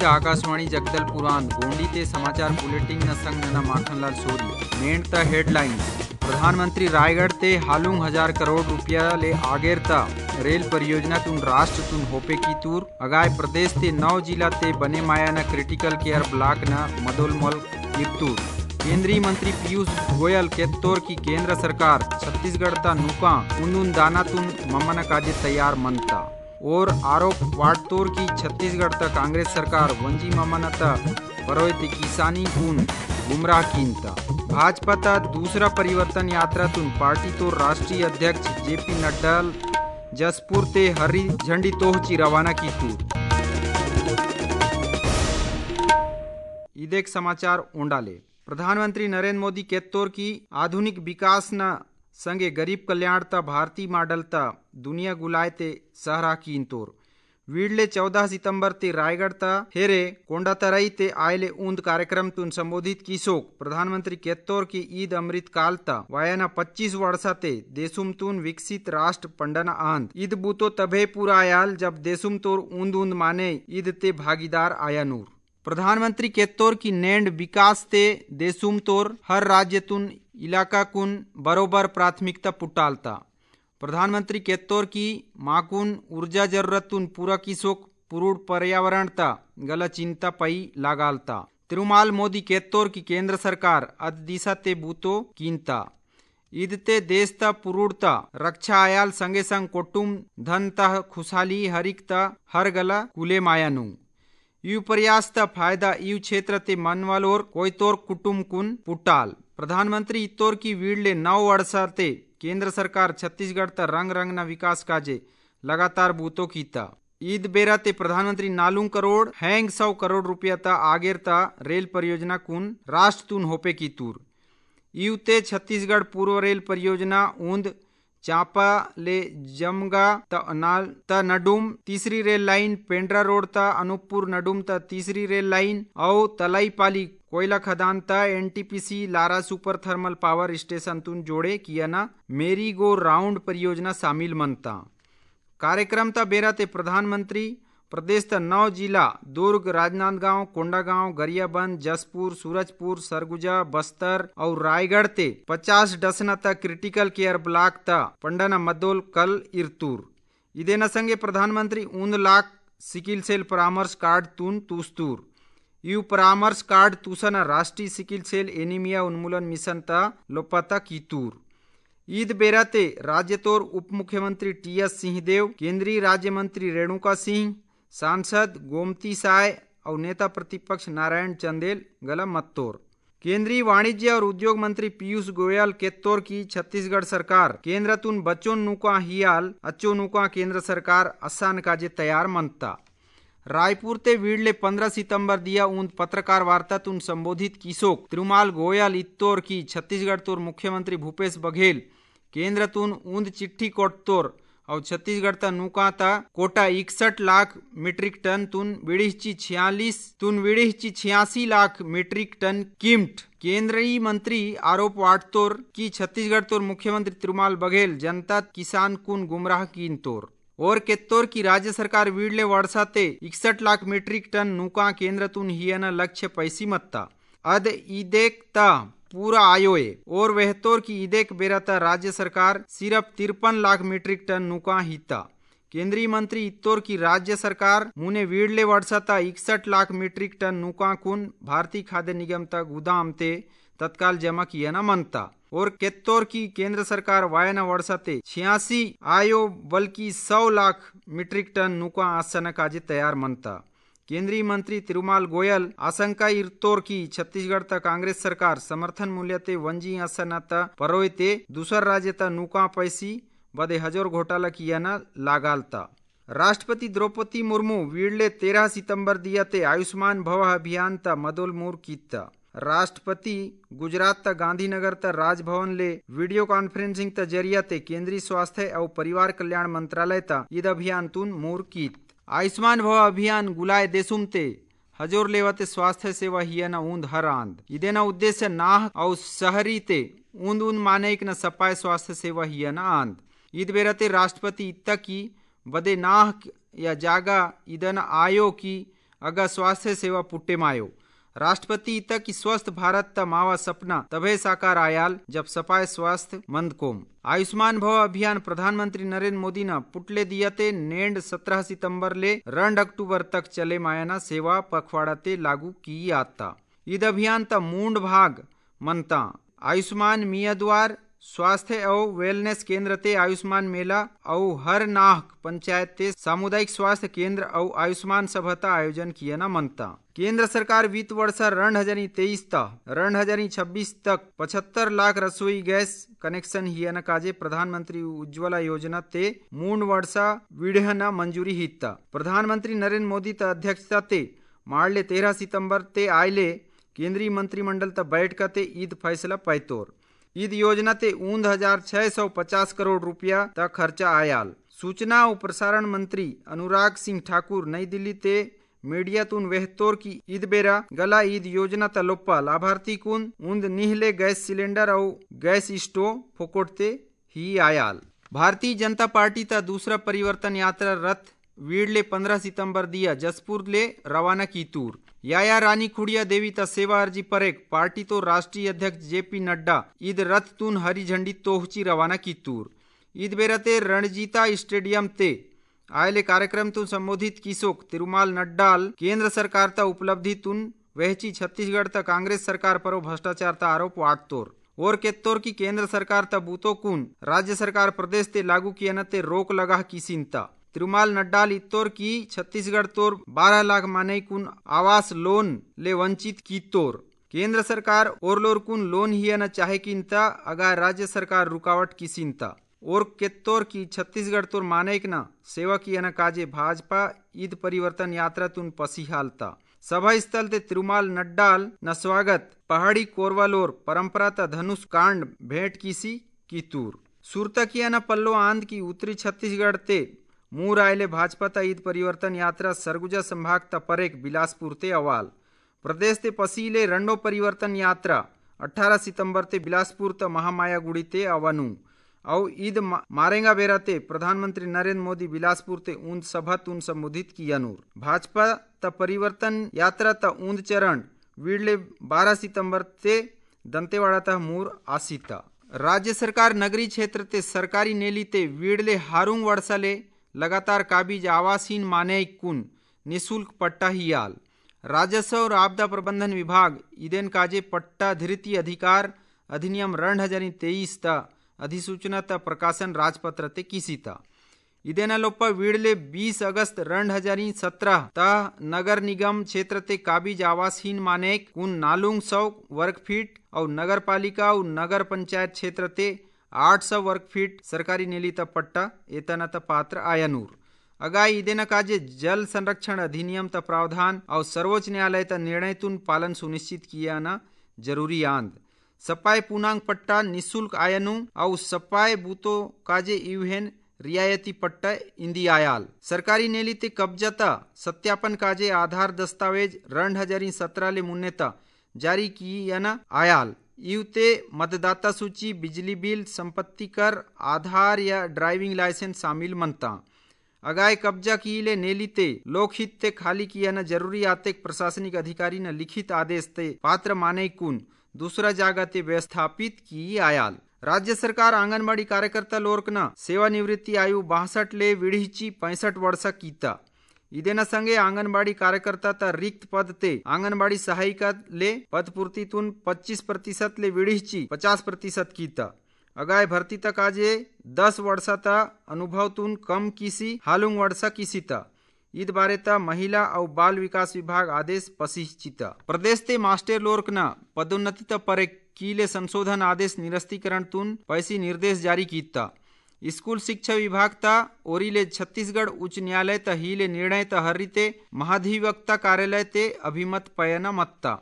आकाशवाणी जगदलपुर गोंडी ते समाचार बुलेटिन न संग न माखनलाल सोरी मेन त हेडलाइंस। प्रधानमंत्री रायगढ़ ते हालूंग 1000 करोड़ रुपया ले आगेर ता रेल परियोजना तुन राष्ट्र तुन होपे की तूर अगाय प्रदेश ते 9 जिला ते बने माया न क्रिटिकल केयर ब्लॉक न मदोलमल किरतूर। केंद्रीय मंत्री पीयूष गोयल केत्तोर की केंद्र सरकार छत्तीसगढ़ ता नुका उन्दुन दाना तुन ममन काजे तैयार मनता और आरोप वाटतोर की छत्तीसगढ़ तक कांग्रेस सरकार वंजी ममनता परोयते किसानी गुण गुमराह कीनता। भाजपा ता दूसरा परिवर्तन यात्रा तुन पार्टी तो राष्ट्रीय अध्यक्ष जेपी नड्डा जसपुर ते हरी झंडी तोहची रवाना की तूर। ईदेक समाचार ओंडाले। प्रधानमंत्री नरेंद्र मोदी केत्तोर की आधुनिक विकास न संगे गरीब कल्याण ता भारतीय मॉडल ता दुनिया गुलाय ते सहरा कीनतोर। वीडले 14 सितंबर ते रायगढ़ ता हेरे कोंडातराई ते आयले ऊंद कार्यक्रम तुन संबोधित किसोक प्रधानमंत्री केत्तोर की ईद अमृत काल ता वायाना 25 वर्षा ते देशुम तुन विकसित राष्ट्र पंडना आंद ईद बूतो तभे पूरा आयाल जब देशुम तोर ऊंद ऊंद माने ईद ते भागीदार आया नूर। प्रधानमंत्री केत्तोर की नैंड विकास ते देशुम तोर हर राज्य तुन इलाका कुन बरोबर प्राथमिकता पुटालता। प्रधानमंत्री केत्तोर की माकुन ऊर्जा जरूरत तुन पूरा किसोक पुरुड़ पर्यावरण ता गला चिंता पई लागालता। तिरुमाल मोदी केत्तोर की केंद्र सरकार अद दिशा ते बूतो कीनता ईद ते देश ता पुरुड़ता रक्षा आयाल संगे संग कोटुम धन ता खुशहाली हरिकता हर गला कुले मायानु यू प्रयास ता फायदा यू क्षेत्र ते मनवालोर कोई तोर कुटुम कुन पुटाल। प्रधानमंत्री इतोर की वीडले 9 वर्षा ते केंद्र सरकार छत्तीसगढ़ ता रंग रंग न विकास काजे लगातार बूतो कीता। ईद बेरा ते प्रधानमंत्री नालुंग करोड़ हैंग 100 करोड़ रुपया ता आगेर ता रेल परियोजना कुन राष्ट्र तुन होपे की तूर। यू ते छत्तीसगढ़ पूर्व रेल परियोजना ऊंद चांपा ले जमगा ता नडुम तीसरी रेल लाइन पेंड्रा रोड ता अनूपपुर नडुम ता तीसरी रेल लाइन और तलाईपाली कोयला खदान ता NTPC Lara super thermal power station तुन जोड़े किया ना मेरी गो राउंड परियोजना शामिल मनता। कार्यक्रम ता बेरा ते प्रधानमंत्री प्रदेश ता 9 जिला दुर्ग राजनांदगांव कोंडागांव गरियाबंद जसपुर सूरजपुर सरगुजा बस्तर और रायगढ़ ते 50 डसना ता क्रिटिकल केयर ब्लॉक ता पंडना मदोल कल इरतूर। इदे न संगे प्रधानमंत्री 1 लाख सिकिल सेल परामर्श कार्ड तुन तूस्तूर यू परामर्श कार्ड तुसन राष्ट्रीय सिकिल सेल एनीमिया उन्मूलन मिशन ता लोपता कीतूर। ईद बेरा ते राज्य तोर उप मुख्यमंत्री टीएस सिंहदेव केंद्रीय राज्य मंत्री रेणुका सिंह सांसद गोमती साय और नेता प्रतिपक्ष नारायण चंदेल गला मत्तोर। केंद्रीय वाणिज्य और उद्योग मंत्री पीयूष गोयल केत्तोर की छत्तीसगढ़ सरकार केंद्र तुन बच्चों नुका हियाल अच्छो नुका केंद्र सरकार आसान काजे तैयार मनता। रायपुर ते वीडले 15 सितंबर दिया ऊंद पत्रकार वार्ता तुन संबोधित किसोक तिरुमाल गोयल इत्तोर की छत्तीसगढ़ तोर मुख्यमंत्री भूपेश बघेल केंद्र तुन ऊंद चिट्ठी कोटतोर और छत्तीसगढ़ ता नुका ता कोटा 61 लाख मीट्रिक टन तुन विड़िहची 86 लाख मीट्रिक टन कीमत। केंद्रीय मंत्री आरोप वाटतोर की छत्तीसगढ़ तोर मुख्यमंत्री तिरुमाल बघेल जनता किसान कुन गुमराह कीन तोर और केत्तोर की राज्य सरकार वीडले वर्षा ते 61 लाख मीट्रिक टन नुका केंद्र तुन हियना लक्ष्य पैसी मत्ता अद ईदेक ता पूरा आयोए और वेहतोर की ईदेक बेराता राज्य सरकार सिर्फ 53 लाख मीट्रिक टन नुका हिता। केंद्रीय मंत्री इत्तोर की राज्य सरकार मुने वीडले वर्षाता 61 लाख मीट्रिक टन नुका कुन भारतीय खाद्य निगम ता गुदाम ते तत्काल जमा किया न मनता और केत्तोर की केंद्र सरकार वायना वर्षाते 86 आयो बल्कि 100 लाख मीट्रिक टन नुका आसन काजे तैयार मनता। केंद्रीय मंत्री तिरुमाल गोयल आशंका इरतोर की छत्तीसगढ़ ता कांग्रेस सरकार समर्थन मूल्य ते वंजी आसनता परोयते दूसर राज्य ता नुका पैसी बदे हजार घोटाला किया न लागालता। राष्ट्रपति द्रौपदी मुर्मू वीडले 13 सितंबर दिया ते आयुष्मान भव अभियान ता मदोल मूर कीता। राष्ट्रपति गुजरात ता गांधीनगर ता राजभवन ले वीडियो कॉन्फ्रेंसिंग ता जरिया ते केंद्रीय स्वास्थ्य और परिवार कल्याण मंत्रालय ता ईद अभियान तुन मूर कीत। आयुष्मान भव अभियान गुलाय देशुम ते हजोर लेवते स्वास्थ्य सेवा हियना ऊंद हर आंद इदेना उद्देश्य नाह और शहरी ते ऊंद मानेक न सपाय स्वास्थ्य सेवा हियना आंद। ईद बेरते राष्ट्रपति इत्ता की बदे नाह या जागा इदन आयो की अगा स्वास्थ्य सेवा पुट्टे मायो। राष्ट्रपति इत की स्वस्थ भारत त मावा सपना तभे साकार आयाल जब सपाय स्वास्थ्य मंदकोम। आयुष्मान भव अभियान प्रधानमंत्री नरेंद्र मोदी न पुटले दियते नेंड 17 सितंबर ले 2 अक्टूबर तक चले मायना सेवा पखवाड़ाते लागू की आता। ईद अभियान त मूंड भाग मनता आयुष्मान मिया द्वार स्वास्थ्य और वेलनेस केंद्र ते आयुष्मान मेला और हर नाह पंचायत ते सामुदायिक स्वास्थ्य केंद्र और आयुष्मान सभा आयोजन किया न मनता। केंद्र सरकार वित्त वर्ष 2023 ता 2026 तक 75 लाख रसोई गैस कनेक्शन हिया न काजे प्रधानमंत्री उज्ज्वला योजना ते मूंड वर्षा विड़ह न मंजूरी हिता। प्रधानमंत्री नरेंद्र मोदी त अध्यक्षता ते मार्ले 13 सितंबर ते आयले केंद्रीय मंत्रिमंडल त बैठक ते ईद फैसला पैतोर। ईद योजना ते 650 करोड़ रुपया तक खर्चा आयाल। सूचना और प्रसारण मंत्री अनुराग सिंह ठाकुर नई दिल्ली ते मीडिया तुन वेहतोर की ईद बेरा गला ईद योजना तलोप्पा लाभार्थी कुन उन्द निहले गैस सिलेंडर और गैस स्टोव फोकोटते ही आयाल। भारतीय जनता पार्टी ता दूसरा परिवर्तन यात्रा रथ वीड़ले 15 सितंबर दिया जसपुर ले रवाना की तूर। याया रानी खुड़िया देवी ता सेवा अर्जी परेक पार्टी तो राष्ट्रीय अध्यक्ष जेपी नड्डा ईद रथ तुन हरी झंडी तोहची रवाना की तूर। ईद बेरते रणजीता स्टेडियम ते आयले कार्यक्रम तुन संबोधित किसोक तिरुमाल नड्डाल केंद्र सरकार ता उपलब्धि तुन वहची छत्तीसगढ़ ता कांग्रेस सरकार पर भ्रष्टाचार ता आरोप वाटतोर और केत्तोर की केंद्र सरकार ता बूतो कुन राज्य सरकार प्रदेश ते लागू किया न ते रोक लगा की चिंता। तिरुमाल नड्डाल इत्तोर की छत्तीसगढ़ तोर 12 लाख माने कुन आवास लोन ले वंचित की तोर केंद्र सरकार और लोर कुन लोन हिया न चाहे किंता अगा राज्य सरकार रुकावट की चिंता और केत्तोर की छत्तीसगढ़ तोर मानेक न सेवा किया न काजे भाजपा ईद परिवर्तन यात्रा तुन पसी हालता। सभा स्थल ते तिरुमाल नड्डाल न स्वागत पहाड़ी कोरवालोर परंपरा ता धनुष कांड भेंट किसी की तूर। सुरता किया न पल्लो आंध की उत्तरी छत्तीसगढ़ ते मूर आयले भाजपा ता ईद परिवर्तन यात्रा सरगुजा संभाग ता परेक बिलासपुर ते अवाल। प्रदेश ते पसीले रंडो परिवर्तन यात्रा 18 सितंबर ते बिलासपुर ता महामाया गुड़ी ते अवनु और ईद मारेंगा बेरा ते प्रधानमंत्री नरेंद्र मोदी बिलासपुर ते ऊंद सभा तुन संबोधित किया नूर। भाजपा ता परिवर्तन यात्रा ता ऊंद चरण वीड़ले 12 सितंबर ते दंतेवाड़ा ता मूर आसीता। राज्य सरकार नगरीय क्षेत्र ते सरकारी नेली ते वीड़ले हारुंग वर्षा ले लगातार काबिज आवासहीन माने कुन निःशुल्क पट्टा हियाल। राजस्व और आपदा प्रबंधन विभाग इदेन काजे पट्टा धृति अधिकार अधिनियम 2023 ता अधिसूचना ता प्रकाशन राजपत्र ते किसीता। इदेना लोप्पा वीड़ले 20 अगस्त 2017 ता नगर निगम क्षेत्र ते काबिज आवासहीन माने कुन 400 वर्ग फीट और नगर पालिका और नगर पंचायत क्षेत्र ते 800 वर्ग फीट सरकारी नेली ता पट्टा एतना ता पात्र आयनूर। अगाई इदेना काजे जल संरक्षण अधिनियम ता प्रावधान और सर्वोच्च न्यायालय ता निर्णय तुन पालन सुनिश्चित किया न जरूरी आंद। सपाय पूर्णांग पट्टा निःशुल्क आयनु और सपाय बूतो काजे इवेन रियायती पट्टा इंदी आयाल। सरकारी नेली ते कब्जा ता सत्यापन काजे आधार दस्तावेज 2017 ले मुन्ने ता जारी किया न आयाल। युते मतदाता सूची बिजली बिल संपत्ति कर आधार या ड्राइविंग लाइसेंस शामिल मनता। अगाय कब्जा की ले नेलीते लोकहित ते खाली किया न जरूरी आते प्रशासनिक अधिकारी न लिखित आदेश ते पात्र माने कुन दूसरा जागा ते व्यवस्थापित की आयाल। राज्य सरकार आंगनबाड़ी कार्यकर्ता लोर्क न सेवानिवृत्ति आयु 62 ले विड़ीची 65 वर्ष कीता। इदेना संगे आंगनबाड़ी कार्यकर्ता ता रिक्त पद ते आंगनबाड़ी सहायिका ले पद पूर्ति तुन 25% ले विड़ीची 50% कीता। अगाय भर्ती तक आजे 10 वर्षा ता अनुभव तुन कम किसी हालुंग वर्षा किसी ता ईद बारे ता महिला और बाल विकास विभाग आदेश पसीचिता। प्रदेश ते मास्टर लोर्क न पदोन्नति ता परे कीले संशोधन आदेश निरस्तीकरण तुन पैसी निर्देश जारी कीता। स्कूल शिक्षा विभाग ता ओरीले छत्तीसगढ़ उच्च न्यायालय ता हीले निर्णय ता हर्रीते महाधिवक्ता कार्यालय ते अभिमत पयन मत्ता।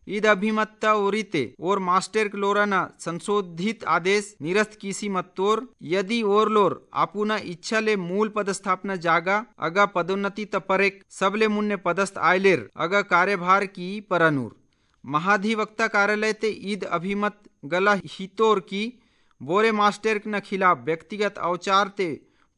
ईद अभिमत्ता ओरीते और मास्टर क्लोरा न संशोधित आदेश निरस्त किसी मत्तोर यदि और लोर आपुना इच्छा ले मूल पदस्थापना जागा अगा पदोन्नति त परेक सबले मुन्ने पदस्थ आयलेर अगा कार्यभार की परनूर। महाधिवक्ता कार्यालय ते ईद अभिमत गला हितोर की बोरे मास्टर न खिलाफ व्यक्तिगत औचार ते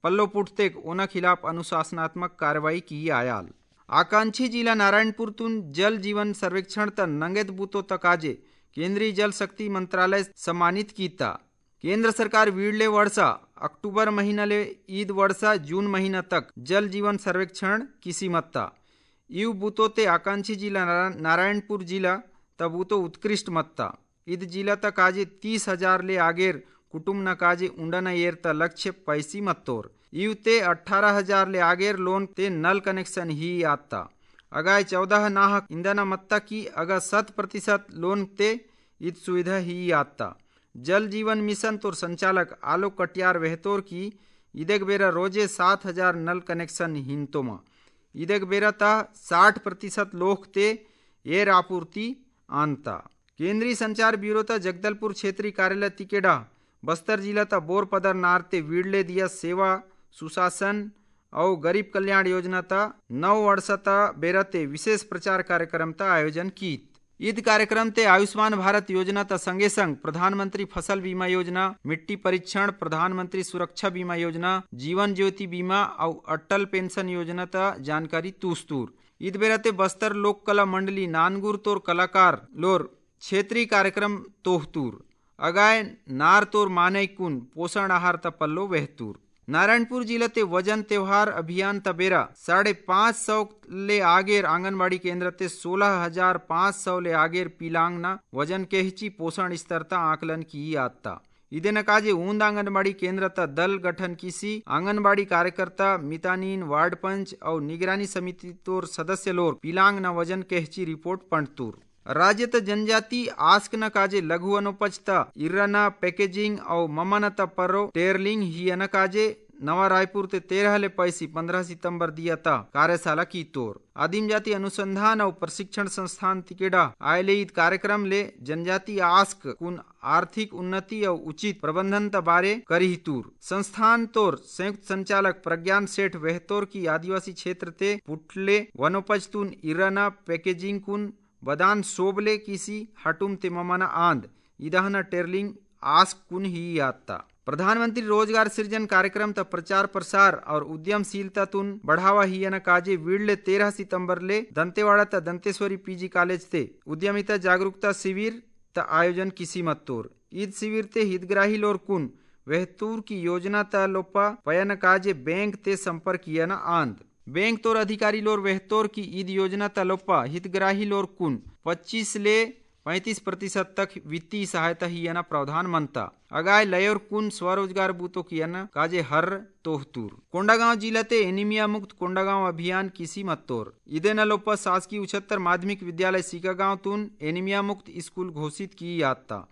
पल्लो पुटते ओना खिलाफ अनुशासनात्मक कार्रवाई की आयाल। आकांक्षी जिला नारायणपुर तुन जल जीवन सर्वेक्षण त नंगेत बूतो तकाजे केंद्रीय जल शक्ति मंत्रालय सम्मानित कीता। केंद्र सरकार वीडले वर्षा अक्टूबर महीनाले ईद वर्षा जून महीना तक जल जीवन सर्वेक्षण किसी मत्ता यू बूतो ते आकांक्षी जिला नारायणपुर जिला तबूतो उत्कृष्ट मत्ता ईद जिला तक आजे 30,000 ले आगेर कुटुंब न काजे उंडन येर त लक्ष्य पैसी मत्तोर यू ते 18,000 ले आगेर लोन ते नल कनेक्शन ही आता अगाय 14 नाहक इंधन मत्ता की अगा 100% लोन ते ईद सुविधा ही आता। जल जीवन मिशन तोर संचालक आलोक कटियार वेहतोर की ईदेक बेरा रोजे 7,000 नल कनेक्शन हिंतोमा ईदेक बेरा ता 60% लोक ते एयर आपूर्ति आनता। केंद्रीय संचार ब्यूरो ता जगदलपुर क्षेत्रीय कार्यालय तिकेडा बस्तर जिला ता बोरपदर नारते वीडले दिया सेवा सुशासन और गरीब कल्याण योजना ता 9 वर्ष ता बेरते विशेष प्रचार कार्यक्रम ता आयोजन की। ईद कार्यक्रम ते आयुष्मान भारत योजना ता संगे संग प्रधानमंत्री फसल बीमा योजना, मिट्टी परीक्षण, प्रधानमंत्री सुरक्षा बीमा योजना, जीवन ज्योति बीमा और अटल पेंशन योजना ता जानकारी तूस्तूर। ईद बेरते बस्तर लोक कला मंडली नानगुर तोर कलाकार लोर क्षेत्रीय कार्यक्रम तोहतूर अगाय नार तोर माने कुन पोषण आहार ता पल्लो वहतूर। नारायणपुर जिला ते वजन त्योहार अभियान तबेरा 550 ले आगेर आंगनबाड़ी केंद्र ते 16,500 ले आगेर पिलांगना वजन केहची पोषण स्तरता आकलन की आता। इदेन काजे ऊंद आंगनबाड़ी केंद्र ता दल गठन किसी आंगनबाड़ी कार्यकर्ता मितानीन वार्ड पंच और निगरानी समिति तोर सदस्य लोर पिलांगना वजन केहची रिपोर्ट पंटतूर। राज्य त जनजाति आस्क न काजे लघु अनुपज त इर्रना पैकेजिंग और ममन त पर्रो टेरलिंग ही न काजे नवा रायपुर ते 13 ले पैसी 15 सितंबर दिया था कार्यशाला की तोर। आदिम जाति अनुसंधान और प्रशिक्षण संस्थान तिकेडा आयले ईद कार्यक्रम ले जनजाति आस्क कुन आर्थिक उन्नति और उचित प्रबंधन त बारे करी तूर। संस्थान तोर संयुक्त संचालक प्रज्ञान सेठ वेहतोर की आदिवासी क्षेत्र ते पुटले वनोपज तुन इर्रना पैकेजिंग कुन बदान सोबले किसी हटुम ते ममाना आंद इदाहना टेरलिंग आस्क कुन ही आता। प्रधानमंत्री रोजगार सृजन कार्यक्रम त प्रचार प्रसार और उद्यमशीलता तुन बढ़ावा ही न काजे वीडले 13 सितंबर ले दंतेवाड़ा त दंतेश्वरी पीजी कॉलेज ते उद्यमिता जागरूकता शिविर त आयोजन किसी मत्तोर। ईद शिविर ते हितग्राही लोर कुन वेहतूर की योजना त लोपा पयन काजे बैंक ते संपर्क किया न आंद। बैंक तोर अधिकारी लोर वेहतोर की ईद योजना तलोपा हितग्राही लोर कुन 25 ले 35% तक वित्तीय सहायता ही न प्रावधान मनता अगाय लयोर कुन स्वरोजगार बूतो की न काजे हर तोहतूर। कोंडागांव जिला ते एनीमिया मुक्त कोंडागांव अभियान किसी मत्तोर इदे न लोपा शासकीय उच्चतर माध्यमिक विद्यालय सीकागांव तुन एनीमिया मुक्त स्कूल घोषित की यात्ता।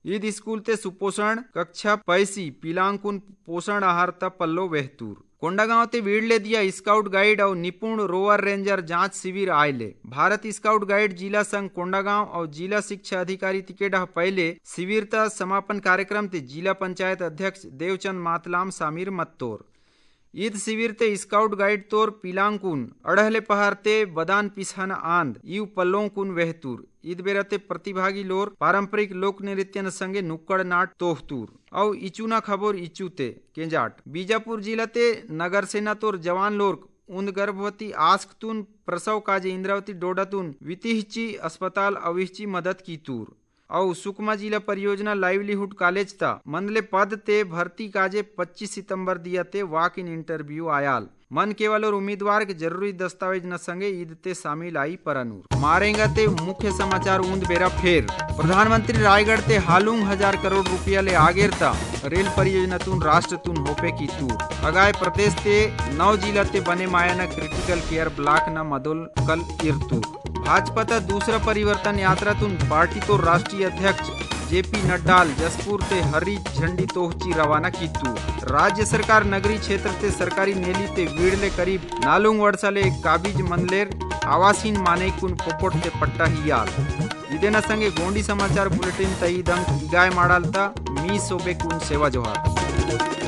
ईद स्कूल ते सुपोषण कक्षा पैसी पिलांकुन पोषण आहार त पल्लो वेहतूर। कोंडागांव ते वीडले दिया स्काउट गाइड और निपुण रोवर रेंजर जांच शिविर आयले। भारत स्काउट गाइड जिला संघ कोंडागांव और जिला शिक्षा अधिकारी तिकेडा पहले शिविर ता समापन कार्यक्रम ते जिला पंचायत अध्यक्ष देवचंद मातलाम सामिर मत्तोर। ईद शिविर ते स्काउट गाइड तोर पिलांकुन अड़हले पहाड़ ते बदान पिछान आंद यू पल्लों कुन वेहतूर। ईद बेरते प्रतिभागी लोर पारंपरिक लोक नृत्य संगे नुक्कड़ नाट तोहतूर और इचूना खबर इचूते केंजाट। बीजापुर जिला ते नगर सेना तोर जवान लोर उन्द गर्भवती आस्क तुन प्रसव काजे इंद्रावती डोडातुन वितिहची अस्पताल अविहची मदद की तूर और सुकमा जिला परियोजना लाइवलीहुड कॉलेज ता मंदले पद ते भर्ती काजे 25 सितंबर दिया ते वॉक इन इंटरव्यू आयाल मन केवल और उम्मीदवार के जरूरी दस्तावेज न संगे ईद ते शामिल आई परनूर। मारेंगा ते मुख्य समाचार ऊंद बेरा फेर प्रधानमंत्री रायगढ़ ते हालूंग 1000 करोड़ रुपया ले आगेरता रेल परियोजना तुन राष्ट्र तुन होपे की तूर अगाय प्रदेश ते 9 जिला ते बने मायना क्रिटिकल केयर ब्लॉक न मदोल कल इरतूर। भाजपा ता दूसरा परिवर्तन यात्रा तुन पार्टी तो राष्ट्रीय अध्यक्ष जेपी नड्डा जसपुर ते हरी झंडी तोहची रवाना की तू। राज्य सरकार नगरी क्षेत्र ते सरकारी नेली ते वीड़ले करीब नालुंग वर्षाले काबिज मंदलेर आवासीन माने कुन पोपोट ते पट्टा हियाल। इदेना संगे गोंडी समाचार बुलेटिन तई दंग इगाय माडालता मी सोबे कुन सेवा जोहार।